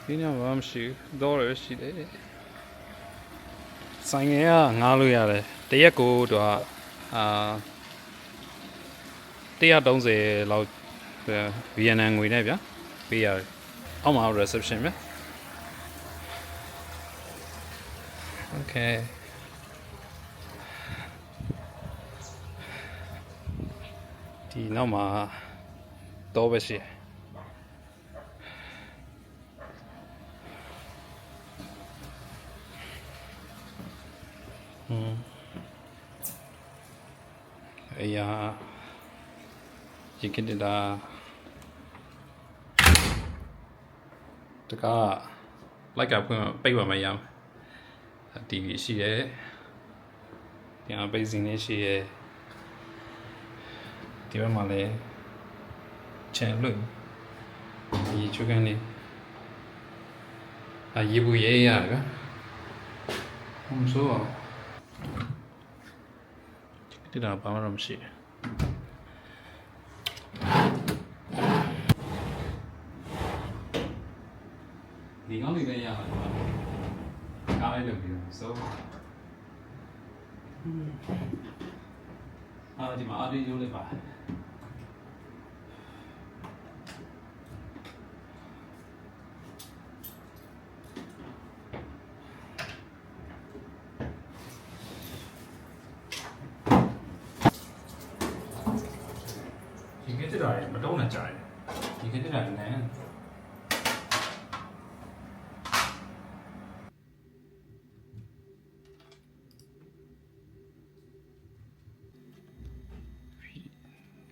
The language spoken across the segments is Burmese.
ဒီညဘာမှမရှိဘူးတော့ရရှိတယ်ဆိုင်ငယ်ကငားလို့ရတယ်တရက်ကိုတော့130လောက်ဗီယက်နမ်ငွေနဲ့ဗျာပေးရတယ်အောက်မှာ reception ဗျာ Okay ဒီနောက်မှာတော့ပဲရှိ哎呀，这个的这个来个背完没样？TV 是的，然后背景的是的，这边嘛嘞，前轮，一出干的，一部也一样的，我们说。这个办法怎么写？你讲那个呀，搞来就比如说，这嘛阿弟有的吧？ဒီကတည်းကမတုံးနဲ့ကြားတယ်ဒီကတည်းကလည်း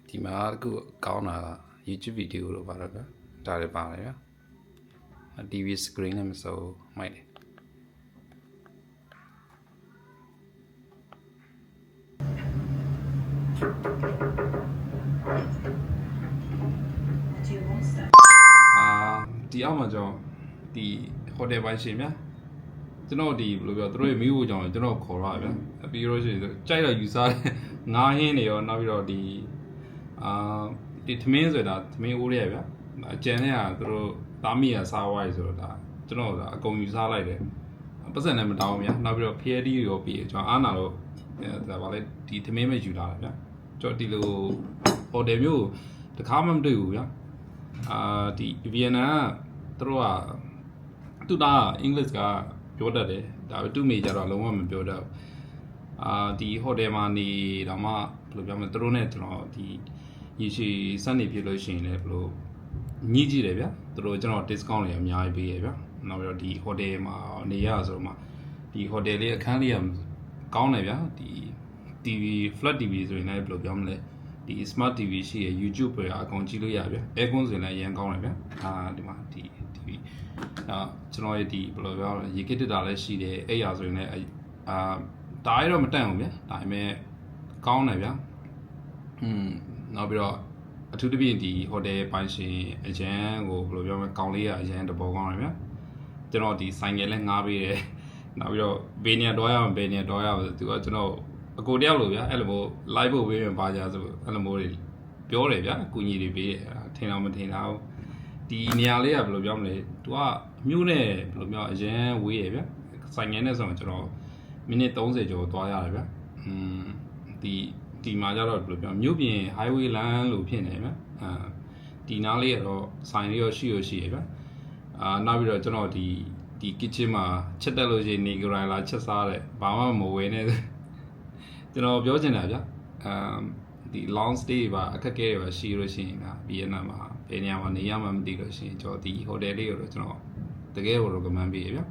ဒီမှာအခုကောင်းတာ YouTube video လို့ပါတော့ဗျာဒါလည်းပါတယ်ဗျာ TV screen နဲ့မစိုးမိုက်တယ်ဒီအောက်မှာကျွန်တော်ဒီဟိုတယ်ပိုင်းရှင်ဗျာကျွန်တော်ဒီဘယ်လိုပြောသူတို့ရဲ့မိဖို့ကြောင့်ကျွန်တော်ခေါ်ရဗျာပြီးတော့ရှိကြိုက်တော့ယူစားတယ်ငားဟင်းတွေရောနောက်ပြီးတော့ဒီသမင်းဆိုတာသမင်းအိုးတွေဗျာအကျန်တဲ့ဟာသူတို့သားမိရစားဝိုင်းဆိုတော့ဒါကျွန်တော်ဒါအကုန်ယူစားလိုက်တယ်ပတ်စံနဲ့မတောင်းဗျာနောက်ပြီးတော့ဖျဲတီးရောပြီးကျွန်တော်အားနာတော့ဒါပါလေဒီသမင်းပဲယူလာတယ်ဗျာကျွန်တော်ဒီလိုဟိုတယ်မျိုးတခါမှမတွေ့ဘူးဗျာဒီဗီယက်နမ်ကသူတို့ကသူသားအင်္ဂလိပ်ကပြောတတ်တယ်ဒါပေမဲ့သူ့မိကြတော့လုံးဝမပြောတတ်ဘူးဒီဟိုတယ်မှာနေတော့မှဘယ်လိုပြောမလဲသူတို့နဲ့ကျွန်တော်ဒီရေရှည်စနေဖြစ်လို့ရှိရင်လည်းဘယ်လိုညှိကြည့်တယ်ဗျာသူတို့ကျွန်တော် discount တွေအများကြီးပေးရဗျာနောက်ပြီးတော့ဒီဟိုတယ်မှာနေရဆိုတော့မှဒီဟိုတယ်လေးအခန်းလေးကကောင်းတယ်ဗျာဒီ TV flat TV ဆိုရင်လည်းဘယ်လိုပြောမလဲဒီ smart TV ရှိရ YouTube ပဲအကောင်ကြည့်လို့ရဗျ aircon ဆိုရင်လည်းအရင်ကောင်းတယ်ဗျဒီမှာဒီ TV ကျွန်တော်ရဲ့ဒီဘယ်လိုပြောလဲရေကစ်တာလည်းရှိတယ်အဲ့ရဆိုရင်လည်းဒါရတော့မတန့်ဘူးဗျဒါပေမဲ့ကောင်းတယ်ဗျနောက်ပြီးတော့အထူးသဖြင့်ဒီဟိုတယ်ပိုင်းရှင်အရန်ကိုဘယ်လိုပြောမလဲကောင်းလေးကအရန်တဘောကောင်းတယ်ဗျကျွန်တော်ဒီဆိုင်ငယ်လည်းငားပေးတယ်နောက်ပြီးတော့ဘေးနေတော့ရအောင်ဘေးနေတော့ရအောင်သူကကျွန်တော်အကိုတယောက်လိုဗျာအဲ့လိုမျိုး live ဖို့ပေးရင်ပါကြဆိုအဲ့လိုမျိုးတွေပြောတယ်ဗျာအကူကြီးတွေပေးတယ်ထင်တော့မထင်တော့ဒီနေရာလေးကဘယ်လိုပြောမလဲသူကမြို့နဲ့ဘယ်လိုပြောအရင်ဝေးရဗျာဆိုင်ငယ်နဲ့ဆိုရင်ကျွန်တော်မိနစ်30ကျော်သွားရတယ်ဗျာဒီမှာကျတော့ဘယ်လိုပြောမြို့ပြင် highway လမ်းလို့ဖြစ်နေဗျာဒီနားလေးကတော့ဆိုင်လေးရောရှိရဗျာနောက်ပြီးတော့ကျွန်တော်ဒီ kitchen မှာချက်တက်လို့ရှိရင်နေကြလာချက်စားတယ်ဘာမှမဝယ်နဲ့ကျွန်တော်ပြောချင်တာဗျာဒီ long stay ပါအခက်အခဲတွေပါရှိလို့ရှိရင်ဗီယက်နမ်မှာဘယ်နေရာမှာနေရမှမသိလို့ရှိရင်ကျွန်တော်ဒီ hotel လေးကိုတော့ကျွန်တော်တကယ်ကို recommend ပေးရဗျာ